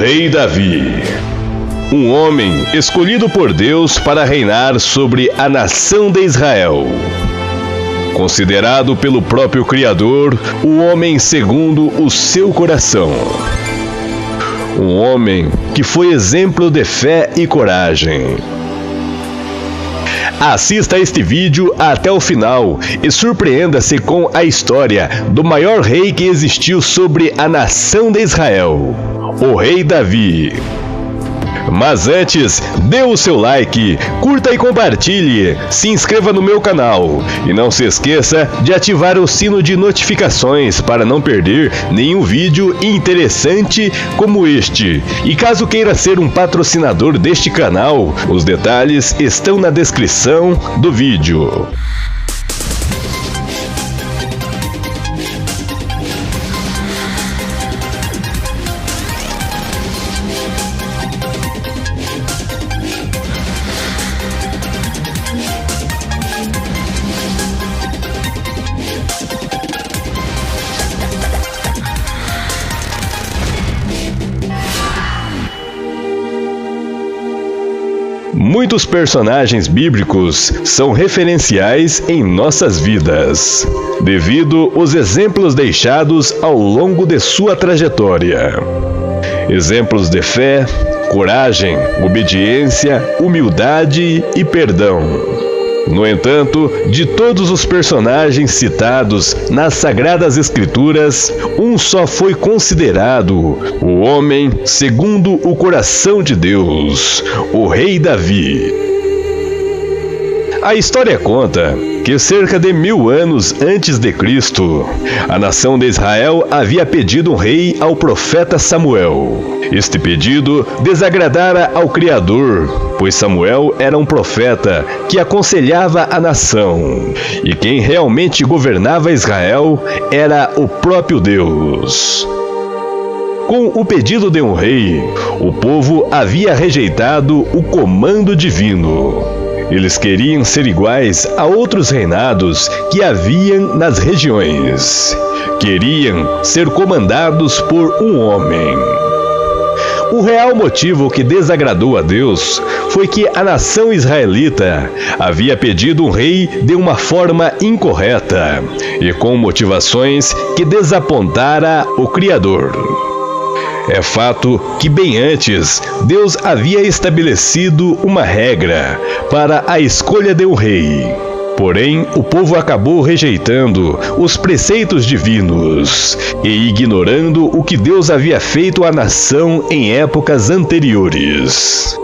Rei Davi, um homem escolhido por Deus para reinar sobre a nação de Israel. Considerado pelo próprio Criador o homem segundo o seu coração. Um homem que foi exemplo de fé e coragem. Assista este vídeo até o final e surpreenda-se com a história do maior rei que existiu sobre a nação de Israel, o Rei Davi. Mas antes, dê o seu like, curta e compartilhe, se inscreva no meu canal e não se esqueça de ativar o sino de notificações para não perder nenhum vídeo interessante como este. E caso queira ser um patrocinador deste canal, os detalhes estão na descrição do vídeo. Muitos personagens bíblicos são referenciais em nossas vidas, devido aos exemplos deixados ao longo de sua trajetória. Exemplos de fé, coragem, obediência, humildade e perdão. No entanto, de todos os personagens citados nas Sagradas Escrituras, um só foi considerado o homem segundo o coração de Deus, o Rei Davi. A história conta que cerca de 1000 anos antes de Cristo, a nação de Israel havia pedido um rei ao profeta Samuel. Este pedido desagradara ao Criador, pois Samuel era um profeta que aconselhava a nação, e quem realmente governava Israel era o próprio Deus. Com o pedido de um rei, o povo havia rejeitado o comando divino. Eles queriam ser iguais a outros reinados que haviam nas regiões. Queriam ser comandados por um homem. O real motivo que desagradou a Deus foi que a nação israelita havia pedido um rei de uma forma incorreta e com motivações que desapontara o Criador. É fato que bem antes, Deus havia estabelecido uma regra para a escolha de um rei. Porém, o povo acabou rejeitando os preceitos divinos e ignorando o que Deus havia feito à nação em épocas anteriores.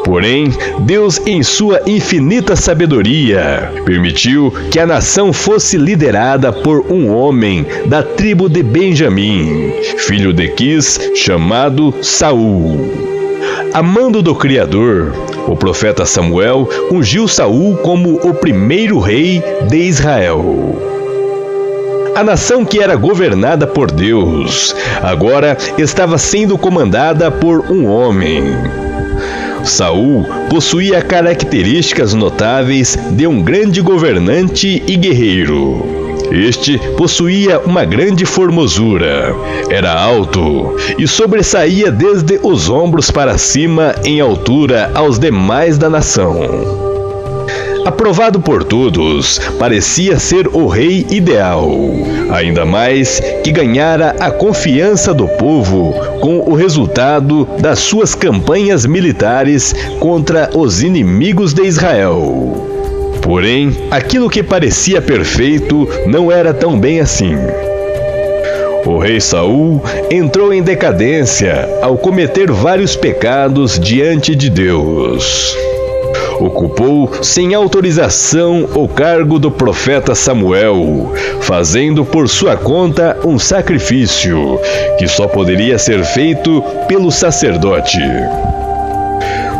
Porém, Deus, em sua infinita sabedoria, permitiu que a nação fosse liderada por um homem da tribo de Benjamim, filho de Quis, chamado Saul. A mando do Criador, o profeta Samuel ungiu Saul como o primeiro rei de Israel. A nação que era governada por Deus, agora estava sendo comandada por um homem. Saul possuía características notáveis de um grande governante e guerreiro. Este possuía uma grande formosura, era alto e sobressaía desde os ombros para cima em altura aos demais da nação. Aprovado por todos, parecia ser o rei ideal, ainda mais que ganhara a confiança do povo com o resultado das suas campanhas militares contra os inimigos de Israel. Porém, aquilo que parecia perfeito não era tão bem assim. O rei Saul entrou em decadência ao cometer vários pecados diante de Deus. Ocupou sem autorização o cargo do profeta Samuel, fazendo por sua conta um sacrifício que só poderia ser feito pelo sacerdote.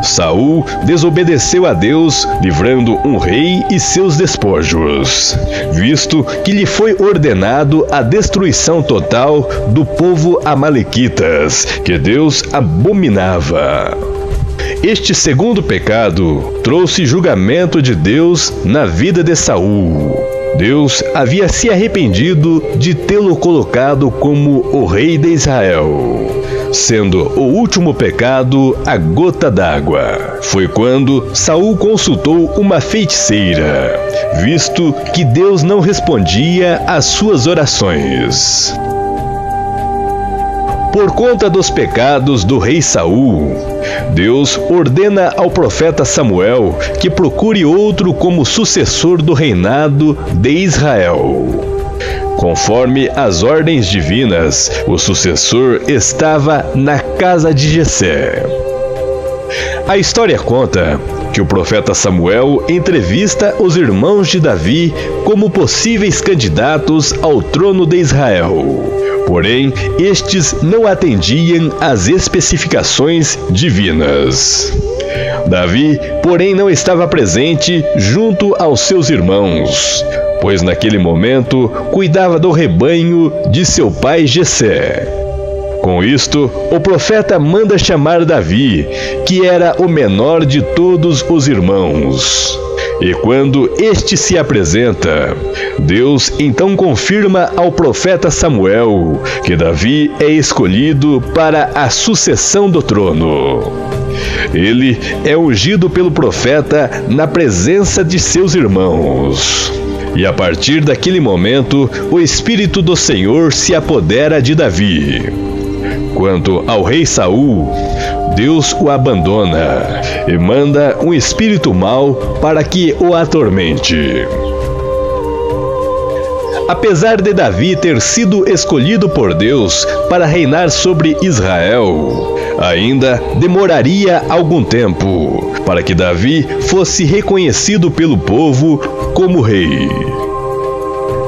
Saul desobedeceu a Deus, livrando um rei e seus despojos, visto que lhe foi ordenado a destruição total do povo amalequitas, que Deus abominava. Este segundo pecado trouxe julgamento de Deus na vida de Saul. Deus havia se arrependido de tê-lo colocado como o rei de Israel, sendo o último pecado a gota d'água. Foi quando Saul consultou uma feiticeira, visto que Deus não respondia às suas orações. Por conta dos pecados do rei Saul, Deus ordena ao profeta Samuel que procure outro como sucessor do reinado de Israel. Conforme as ordens divinas, o sucessor estava na casa de Jessé. A história conta que o profeta Samuel entrevista os irmãos de Davi como possíveis candidatos ao trono de Israel. Porém, estes não atendiam às especificações divinas. Davi, porém, não estava presente junto aos seus irmãos, pois naquele momento cuidava do rebanho de seu pai Jessé. Com isto, o profeta manda chamar Davi, que era o menor de todos os irmãos. E quando este se apresenta, Deus então confirma ao profeta Samuel que Davi é escolhido para a sucessão do trono. Ele é ungido pelo profeta na presença de seus irmãos. E a partir daquele momento, o Espírito do Senhor se apodera de Davi. Quanto ao rei Saul, Deus o abandona e manda um espírito mau para que o atormente. Apesar de Davi ter sido escolhido por Deus para reinar sobre Israel, ainda demoraria algum tempo para que Davi fosse reconhecido pelo povo como rei.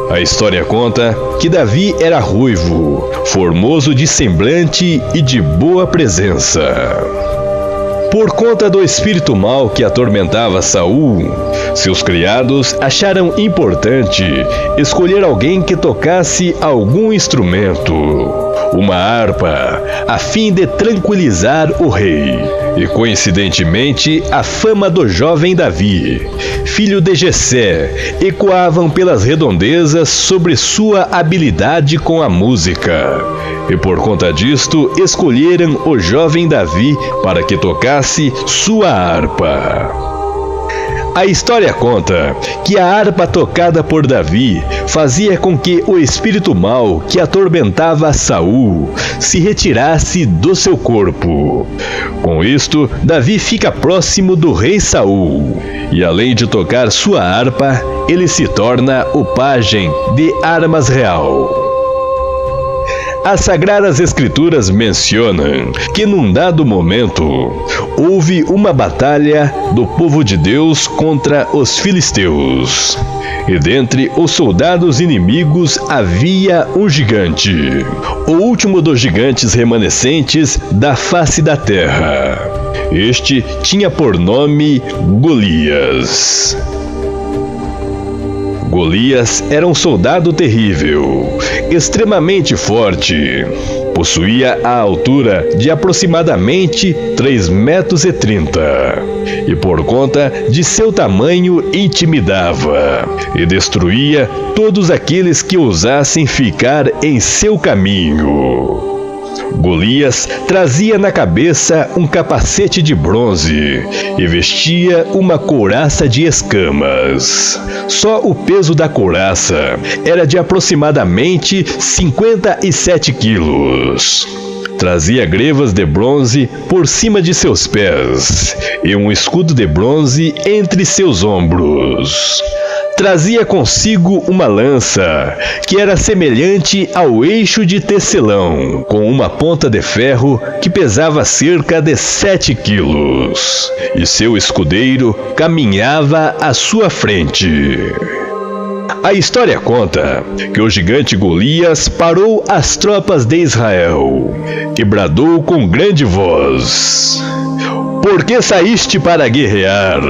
A história conta que Davi era ruivo, formoso de semblante e de boa presença. Por conta do espírito mau que atormentava Saul, seus criados acharam importante escolher alguém que tocasse algum instrumento, uma harpa, a fim de tranquilizar o rei. E coincidentemente, a fama do jovem Davi, filho de Jessé, ecoavam pelas redondezas sobre sua habilidade com a música. E por conta disto, escolheram o jovem Davi para que tocasse sua harpa. A história conta que a harpa tocada por Davi fazia com que o espírito mau que atormentava Saul se retirasse do seu corpo. Com isto, Davi fica próximo do rei Saul, e além de tocar sua harpa, ele se torna o pajem de armas real. As Sagradas Escrituras mencionam que num dado momento houve uma batalha do povo de Deus contra os filisteus. E dentre os soldados inimigos havia um gigante, o último dos gigantes remanescentes da face da terra. Este tinha por nome Golias. Golias era um soldado terrível, extremamente forte. Possuía a altura de aproximadamente 3,30 metros e por conta de seu tamanho intimidava e destruía todos aqueles que ousassem ficar em seu caminho. Golias trazia na cabeça um capacete de bronze e vestia uma couraça de escamas. Só o peso da couraça era de aproximadamente 57 quilos. Trazia grevas de bronze por cima de seus pés e um escudo de bronze entre seus ombros. Trazia consigo uma lança, que era semelhante ao eixo de tecelão, com uma ponta de ferro que pesava cerca de 7 quilos, e seu escudeiro caminhava à sua frente. A história conta que o gigante Golias parou as tropas de Israel e bradou com grande voz: "Por que saíste para guerrear?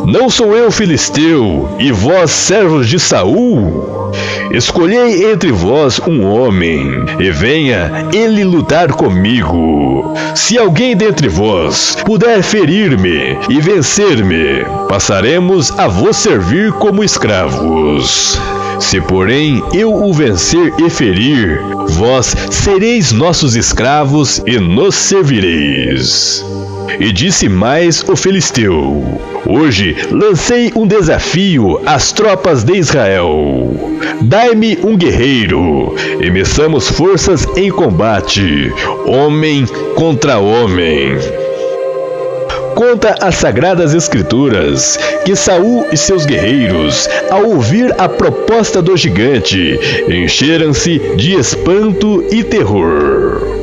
Não sou eu filisteu, e vós servos de Saul?" Escolhei entre vós um homem, e venha ele lutar comigo. Se alguém dentre vós puder ferir-me e vencer-me, passaremos a vos servir como escravos. Se, porém, eu o vencer e ferir, vós sereis nossos escravos e nos servireis. E disse mais o filisteu: Hoje lancei um desafio às tropas de Israel. Dai-me um guerreiro, e meçamos forças em combate, homem contra homem. Conta as Sagradas Escrituras que Saul e seus guerreiros, ao ouvir a proposta do gigante, encheram-se de espanto e terror.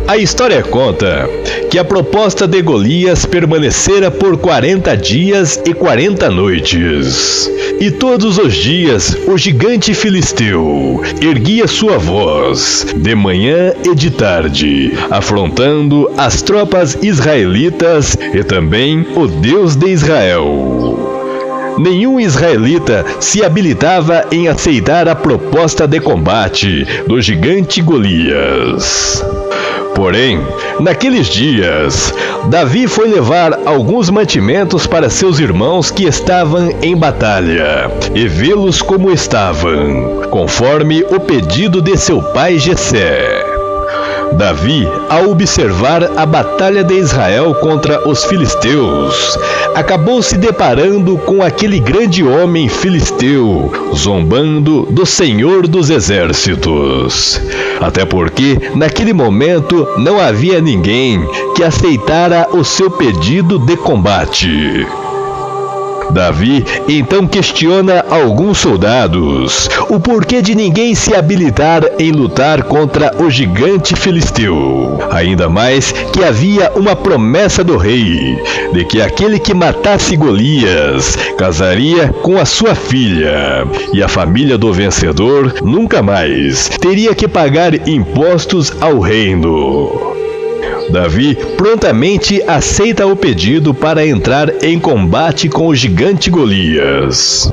A história conta que a proposta de Golias permanecera por 40 dias e 40 noites. E todos os dias o gigante filisteu erguia sua voz, de manhã e de tarde, afrontando as tropas israelitas e também o Deus de Israel. Nenhum israelita se habilitava em aceitar a proposta de combate do gigante Golias. Porém, naqueles dias, Davi foi levar alguns mantimentos para seus irmãos que estavam em batalha, e vê-los como estavam, conforme o pedido de seu pai Jessé. Davi, ao observar a batalha de Israel contra os filisteus, acabou se deparando com aquele grande homem filisteu, zombando do Senhor dos Exércitos. Até porque, naquele momento, não havia ninguém que aceitara o seu pedido de combate. Davi então questiona alguns soldados o porquê de ninguém se habilitar em lutar contra o gigante filisteu. Ainda mais que havia uma promessa do rei, de que aquele que matasse Golias casaria com a sua filha, e a família do vencedor nunca mais teria que pagar impostos ao reino. Davi prontamente aceita o pedido para entrar em combate com o gigante Golias.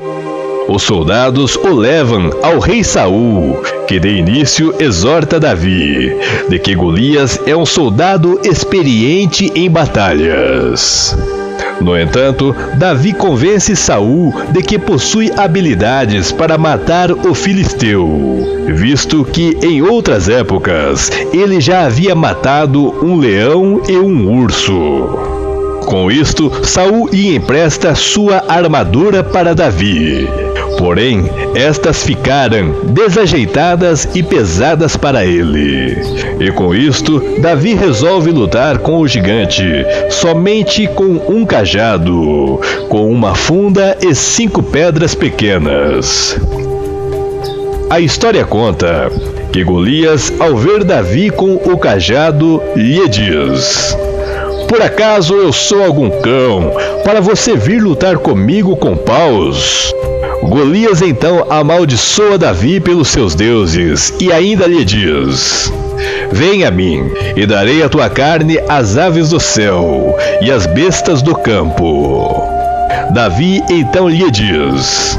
Os soldados o levam ao rei Saul, que de início exorta Davi, de que Golias é um soldado experiente em batalhas. No entanto, Davi convence Saul de que possui habilidades para matar o filisteu, visto que em outras épocas ele já havia matado um leão e um urso. Com isto, Saul lhe empresta sua armadura para Davi. Porém, estas ficaram desajeitadas e pesadas para ele. E com isto, Davi resolve lutar com o gigante, somente com um cajado, com uma funda e 5 pedras pequenas. A história conta que Golias, ao ver Davi com o cajado, lhe diz: Por acaso eu sou algum cão, para você vir lutar comigo com paus? Golias então amaldiçoa Davi pelos seus deuses e ainda lhe diz: Vem a mim, e darei a tua carne às aves do céu e às bestas do campo. Davi então lhe diz: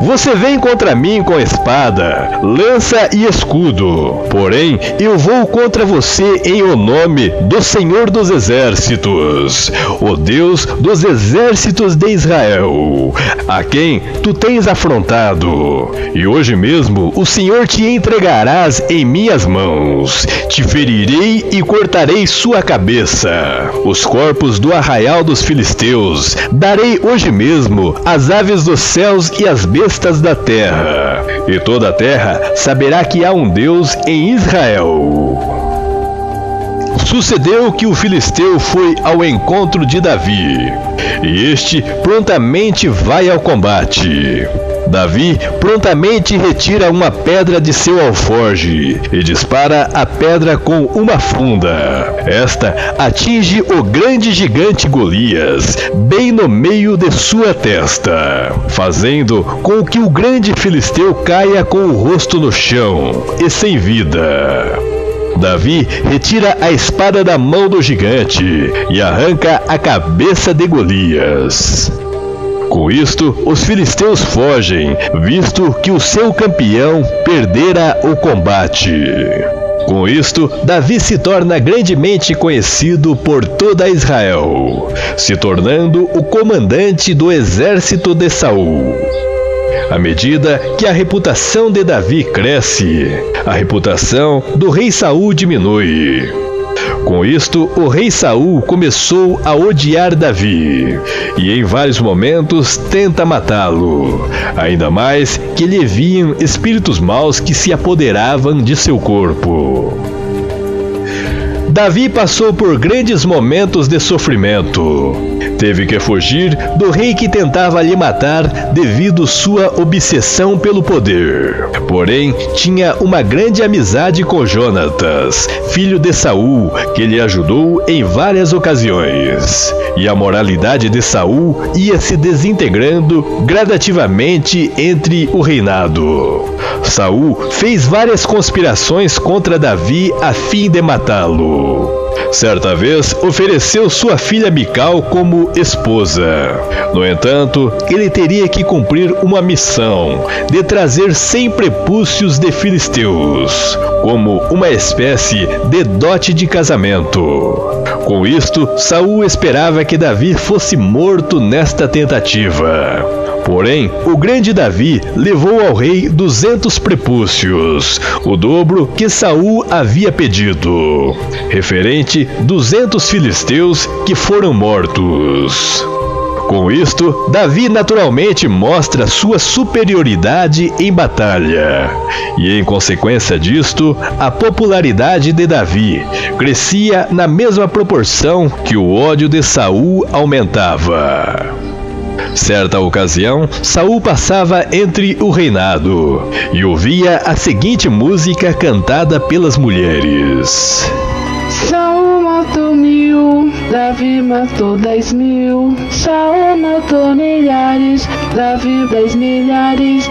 Você vem contra mim com espada, lança e escudo, porém eu vou contra você em o nome do Senhor dos Exércitos, o Deus dos exércitos de Israel, a quem tu tens afrontado. E hoje mesmo o Senhor te entregarás em minhas mãos, te ferirei e cortarei sua cabeça. Os corpos do arraial dos filisteus darei hoje mesmo às aves dos céus e às bestas da terra, e toda a terra saberá que há um Deus em Israel. Sucedeu que o filisteu foi ao encontro de Davi, e este prontamente vai ao combate. Davi prontamente retira uma pedra de seu alforje e dispara a pedra com uma funda. Esta atinge o grande gigante Golias, bem no meio de sua testa, fazendo com que o grande filisteu caia com o rosto no chão e sem vida. Davi retira a espada da mão do gigante e arranca a cabeça de Golias. Com isto, os filisteus fogem, visto que o seu campeão perdera o combate. Com isto, Davi se torna grandemente conhecido por toda Israel, se tornando o comandante do exército de Saul. À medida que a reputação de Davi cresce, a reputação do rei Saul diminui. Com isto, o rei Saul começou a odiar Davi e em vários momentos tenta matá-lo, ainda mais que lhe vinham espíritos maus que se apoderavam de seu corpo. Davi passou por grandes momentos de sofrimento. Teve que fugir do rei que tentava lhe matar devido sua obsessão pelo poder. Porém, tinha uma grande amizade com Jonatas, filho de Saul, que lhe ajudou em várias ocasiões. E a moralidade de Saul ia se desintegrando gradativamente entre o reinado. Saul fez várias conspirações contra Davi a fim de matá-lo. Certa vez, ofereceu sua filha Mical como esposa. No entanto, ele teria que cumprir uma missão de trazer 100 prepúcios de filisteus, como uma espécie de dote de casamento. Com isto, Saul esperava que Davi fosse morto nesta tentativa. Porém, o grande Davi levou ao rei 200 prepúcios, o dobro que Saul havia pedido, referente 200 filisteus que foram mortos. Com isto, Davi naturalmente mostra sua superioridade em batalha, e em consequência disto, a popularidade de Davi crescia na mesma proporção que o ódio de Saul aumentava. Certa ocasião, Saul passava entre o reinado e ouvia a seguinte música cantada pelas mulheres. Saul matou 1000, Davi matou 10.000. Saul matou milhares, Davi 10 milhares.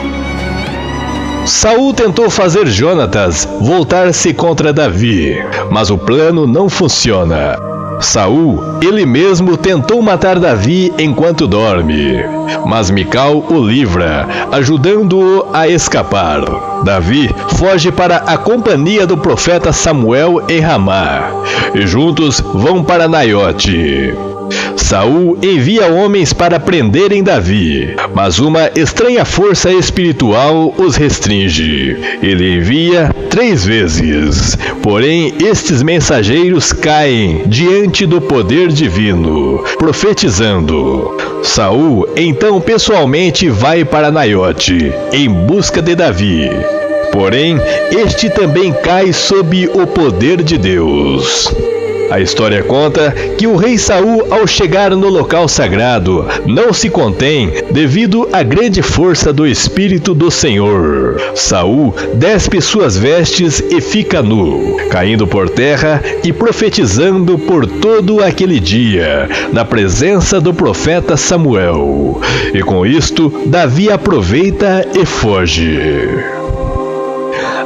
Saul tentou fazer Jonatas voltar-se contra Davi, mas o plano não funciona. Saul, ele mesmo tentou matar Davi enquanto dorme, mas Mical o livra, ajudando-o a escapar. Davi foge para a companhia do profeta Samuel em Ramá, e juntos vão para Naiote. Saul envia homens para prenderem Davi, mas uma estranha força espiritual os restringe. Ele envia 3 vezes, porém estes mensageiros caem diante do poder divino, profetizando. Saul então pessoalmente vai para Naiote, em busca de Davi. Porém, este também cai sob o poder de Deus. A história conta que o rei Saul, ao chegar no local sagrado, não se contém devido à grande força do Espírito do Senhor. Saul despe suas vestes e fica nu, caindo por terra e profetizando por todo aquele dia, na presença do profeta Samuel. E com isto, Davi aproveita e foge.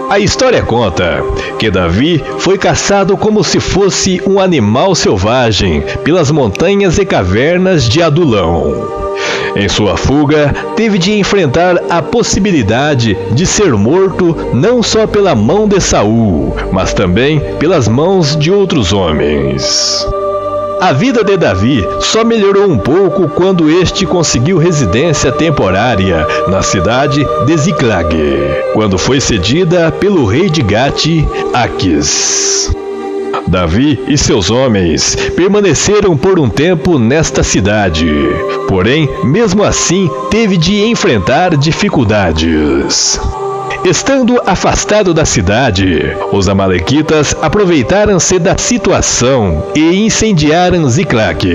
A história conta que Davi foi caçado como se fosse um animal selvagem pelas montanhas e cavernas de Adulão. Em sua fuga, teve de enfrentar a possibilidade de ser morto não só pela mão de Saul, mas também pelas mãos de outros homens. A vida de Davi só melhorou um pouco quando este conseguiu residência temporária na cidade de Ziclag, quando foi cedida pelo rei de Gate, Aquis. Davi e seus homens permaneceram por um tempo nesta cidade, porém, mesmo assim, teve de enfrentar dificuldades. Estando afastado da cidade, os amalequitas aproveitaram-se da situação e incendiaram Ziclag,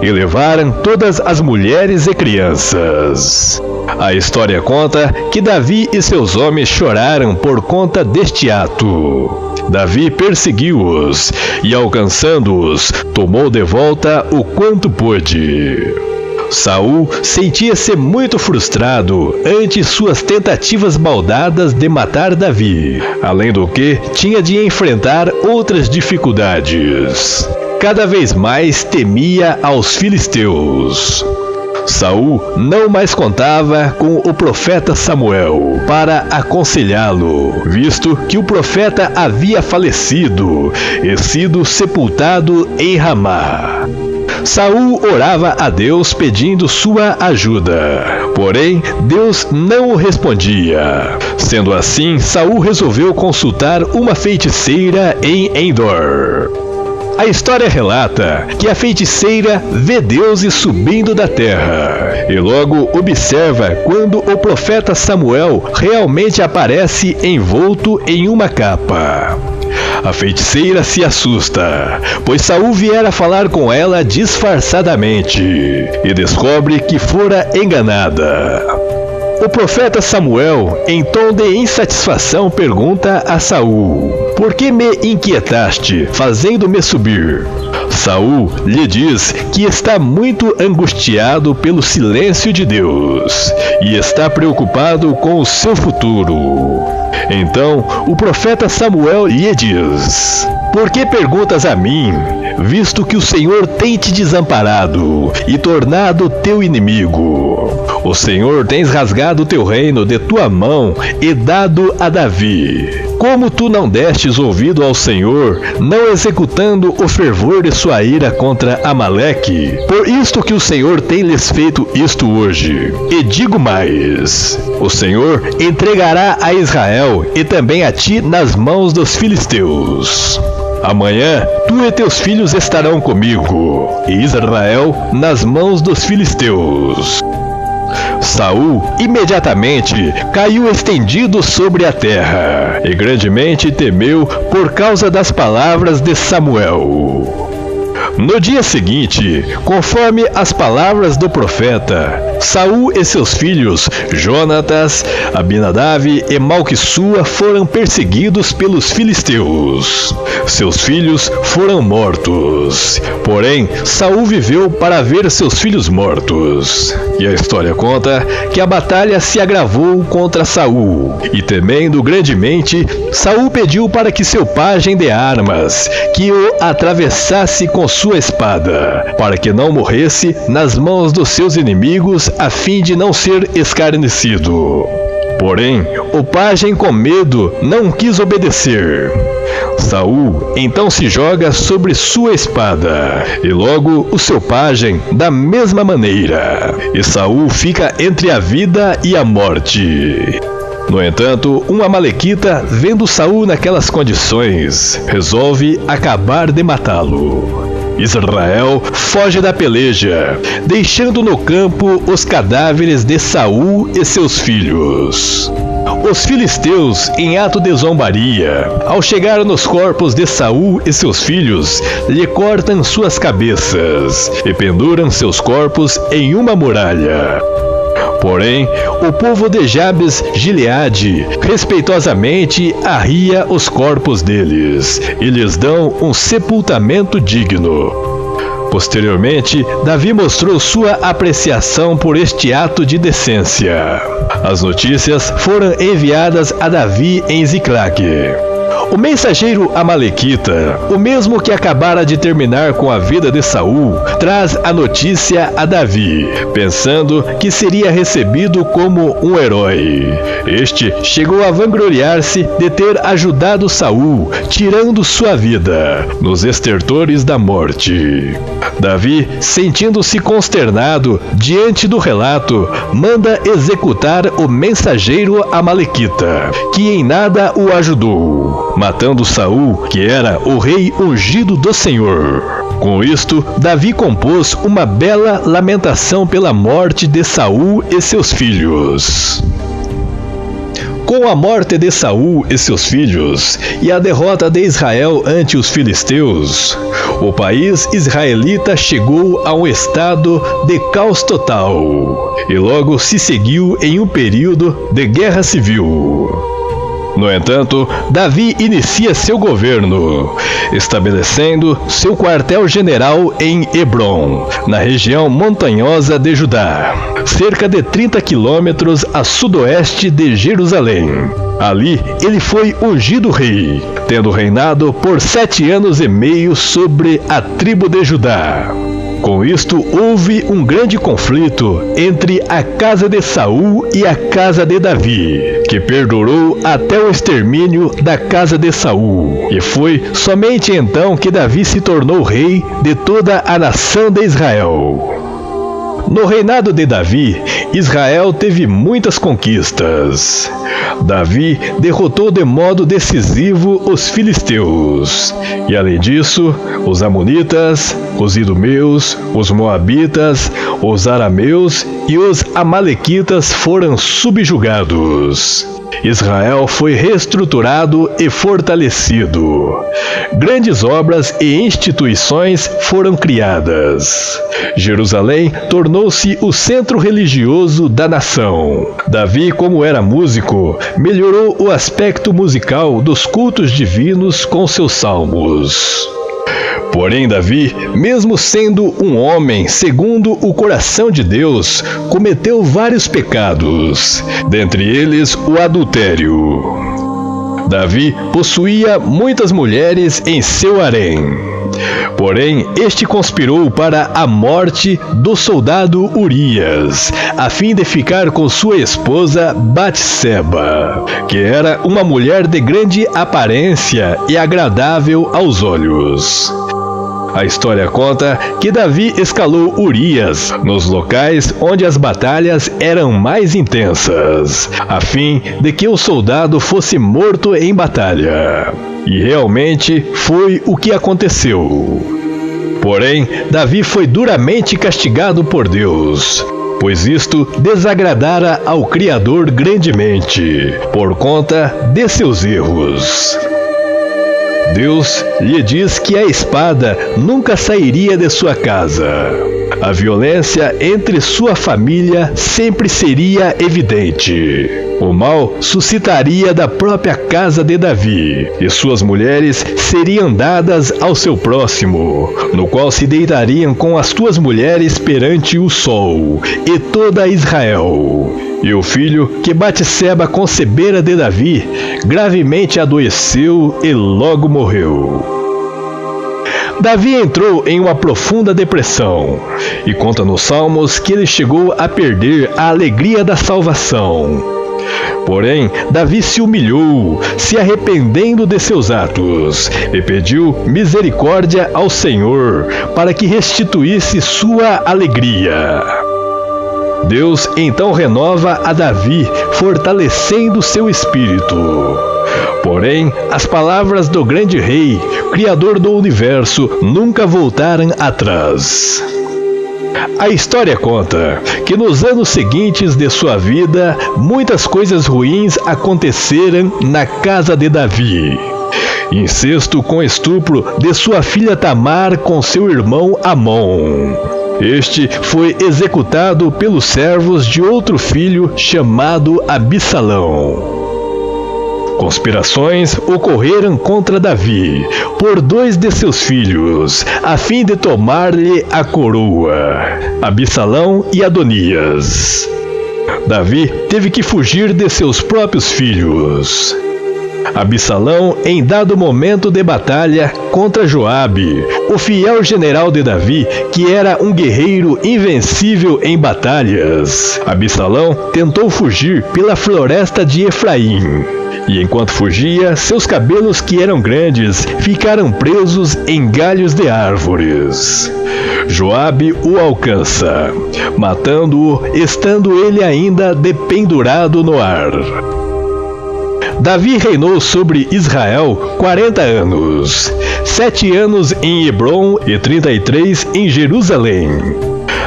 e levaram todas as mulheres e crianças. A história conta que Davi e seus homens choraram por conta deste ato. Davi perseguiu-os e, alcançando-os, tomou de volta o quanto pôde. Saul sentia-se muito frustrado ante suas tentativas maldadas de matar Davi, além do que tinha de enfrentar outras dificuldades. Cada vez mais temia aos filisteus. Saul não mais contava com o profeta Samuel para aconselhá-lo, visto que o profeta havia falecido e sido sepultado em Ramá. Saul orava a Deus pedindo sua ajuda, porém Deus não o respondia. Sendo assim, Saul resolveu consultar uma feiticeira em Endor. A história relata que a feiticeira vê deuses subindo da terra e logo observa quando o profeta Samuel realmente aparece envolto em uma capa. A feiticeira se assusta, pois Saul viera falar com ela disfarçadamente e descobre que fora enganada. O profeta Samuel, em tom de insatisfação, pergunta a Saul: "Por que me inquietaste, fazendo-me subir?" Saul lhe diz que está muito angustiado pelo silêncio de Deus e está preocupado com o seu futuro. Então, o profeta Samuel lhe diz: "Por que perguntas a mim, visto que o Senhor tem te desamparado e tornado teu inimigo? O Senhor tem rasgado teu reino de tua mão e dado a Davi. Como tu não destes ouvido ao Senhor, não executando o fervor de sua ira contra Amaleque? Por isto que o Senhor tem lhes feito isto hoje. E digo mais: o Senhor entregará a Israel e também a ti nas mãos dos filisteus. Amanhã tu e teus filhos estarão comigo, e Israel nas mãos dos filisteus." Saul imediatamente caiu estendido sobre a terra e grandemente temeu por causa das palavras de Samuel. No dia seguinte, conforme as palavras do profeta, Saul e seus filhos, Jonatas, Abinadab e Malquissua, foram perseguidos pelos filisteus. Seus filhos foram mortos. Porém, Saul viveu para ver seus filhos mortos. E a história conta que a batalha se agravou contra Saul. E temendo grandemente, Saul pediu para que seu pajem de armas, que o atravessasse com sua espada, para que não morresse nas mãos dos seus inimigos, a fim de não ser escarnecido. Porém, o pajem, com medo, não quis obedecer. Saul então se joga sobre sua espada, e logo o seu pajem da mesma maneira, e Saul fica entre a vida e a morte. No entanto, um amalequita, vendo Saul naquelas condições, resolve acabar de matá-lo. Israel foge da peleja, deixando no campo os cadáveres de Saul e seus filhos. Os filisteus, em ato de zombaria, ao chegar nos corpos de Saul e seus filhos, lhe cortam suas cabeças e penduram seus corpos em uma muralha. Porém, o povo de Jabes Gileade respeitosamente arria os corpos deles e lhes dão um sepultamento digno. Posteriormente, Davi mostrou sua apreciação por este ato de decência. As notícias foram enviadas a Davi em Ziclague. O mensageiro amalequita, o mesmo que acabara de terminar com a vida de Saul, traz a notícia a Davi, pensando que seria recebido como um herói. Este chegou a vangloriar-se de ter ajudado Saul, tirando sua vida nos estertores da morte. Davi, sentindo-se consternado diante do relato, manda executar o mensageiro amalequita, que em nada o ajudou, matando Saul, que era o rei ungido do Senhor. Com isto, Davi compôs uma bela lamentação pela morte de Saul e seus filhos. Com a morte de Saul e seus filhos e a derrota de Israel ante os filisteus, o país israelita chegou a um estado de caos total e logo se seguiu em um período de guerra civil. No entanto, Davi inicia seu governo, estabelecendo seu quartel-general em Hebrom, na região montanhosa de Judá, cerca de 30 quilômetros a sudoeste de Jerusalém. Ali, ele foi ungido rei, tendo reinado por 7 anos e meio sobre a tribo de Judá. Com isto, houve um grande conflito entre a casa de Saul e a casa de Davi, que perdurou até o extermínio da casa de Saul. E foi somente então que Davi se tornou rei de toda a nação de Israel. No reinado de Davi, Israel teve muitas conquistas. Davi derrotou de modo decisivo os filisteus. E além disso, os amonitas, os idumeus, os moabitas, os arameus e os amalequitas foram subjugados. Israel foi reestruturado e fortalecido. Grandes obras e instituições foram criadas. Jerusalém tornou-se o centro religioso da nação. Davi, como era músico, melhorou o aspecto musical dos cultos divinos com seus salmos. Porém, Davi, mesmo sendo um homem segundo o coração de Deus, cometeu vários pecados, dentre eles o adultério. Davi possuía muitas mulheres em seu harém. Porém, este conspirou para a morte do soldado Urias, a fim de ficar com sua esposa Batseba, que era uma mulher de grande aparência e agradável aos olhos. A história conta que Davi escalou Urias nos locais onde as batalhas eram mais intensas, a fim de que o soldado fosse morto em batalha. E realmente foi o que aconteceu. Porém, Davi foi duramente castigado por Deus, pois isto desagradara ao Criador grandemente, por conta de seus erros. Deus lhe diz que a espada nunca sairia de sua casa. A violência entre sua família sempre seria evidente. O mal suscitaria da própria casa de Davi, e suas mulheres seriam dadas ao seu próximo, no qual se deitariam com as tuas mulheres perante o sol, e toda Israel. E o filho que Batseba concebera de Davi gravemente adoeceu e logo morreu. Davi entrou em uma profunda depressão, e conta nos Salmos que ele chegou a perder a alegria da salvação. Porém, Davi se humilhou, se arrependendo de seus atos, e pediu misericórdia ao Senhor para que restituísse sua alegria. Deus então renova a Davi, fortalecendo seu espírito. Porém, as palavras do grande rei, Criador do universo, nunca voltaram atrás. A história conta que nos anos seguintes de sua vida, muitas coisas ruins aconteceram na casa de Davi. Incesto com estupro de sua filha Tamar com seu irmão Amon. Este foi executado pelos servos de outro filho chamado Absalão. Conspirações ocorreram contra Davi por 2 de seus filhos, a fim de tomar-lhe a coroa, Absalão e Adonias. Davi teve que fugir de seus próprios filhos. Absalão, em dado momento de batalha contra Joabe, o fiel general de Davi, que era um guerreiro invencível em batalhas, Absalão tentou fugir pela floresta de Efraim. E enquanto fugia, seus cabelos, que eram grandes, ficaram presos em galhos de árvores. Joabe o alcança, matando-o, estando ele ainda dependurado no ar. Davi reinou sobre Israel 40 anos, 7 anos em Hebrom e 33 em Jerusalém.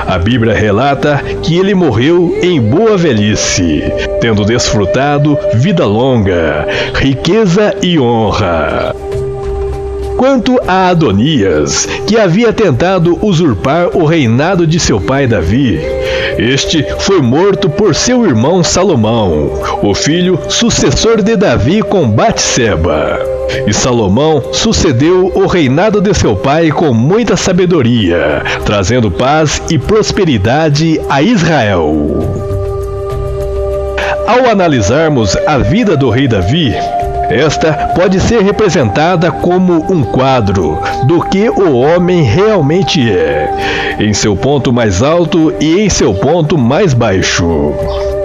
A Bíblia relata que ele morreu em boa velhice, tendo desfrutado vida longa, riqueza e honra. Quanto a Adonias, que havia tentado usurpar o reinado de seu pai Davi, este foi morto por seu irmão Salomão, o filho sucessor de Davi com Batseba. E Salomão sucedeu o reinado de seu pai com muita sabedoria, trazendo paz e prosperidade a Israel. Ao analisarmos a vida do rei Davi, Esta pode ser representada como um quadro do que o homem realmente é, em seu ponto mais alto e em seu ponto mais baixo.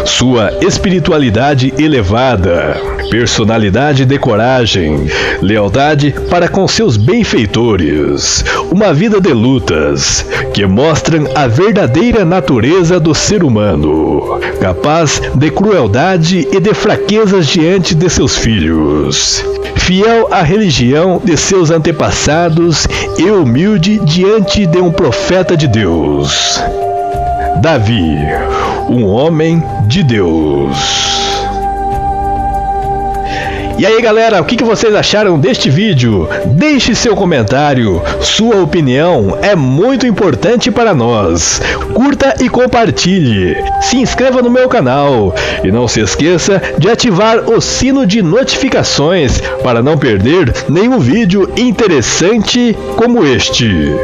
Sua espiritualidade elevada, personalidade de coragem, lealdade para com seus benfeitores, uma vida de lutas, que mostram a verdadeira natureza do ser humano, capaz de crueldade e de fraquezas diante de seus filhos, fiel à religião de seus antepassados e humilde diante de um profeta de Deus. Davi, um homem de Deus. E aí galera, o que vocês acharam deste vídeo? Deixe seu comentário, sua opinião é muito importante para nós. Curta e compartilhe, se inscreva no meu canal e não se esqueça de ativar o sino de notificações para não perder nenhum vídeo interessante como este.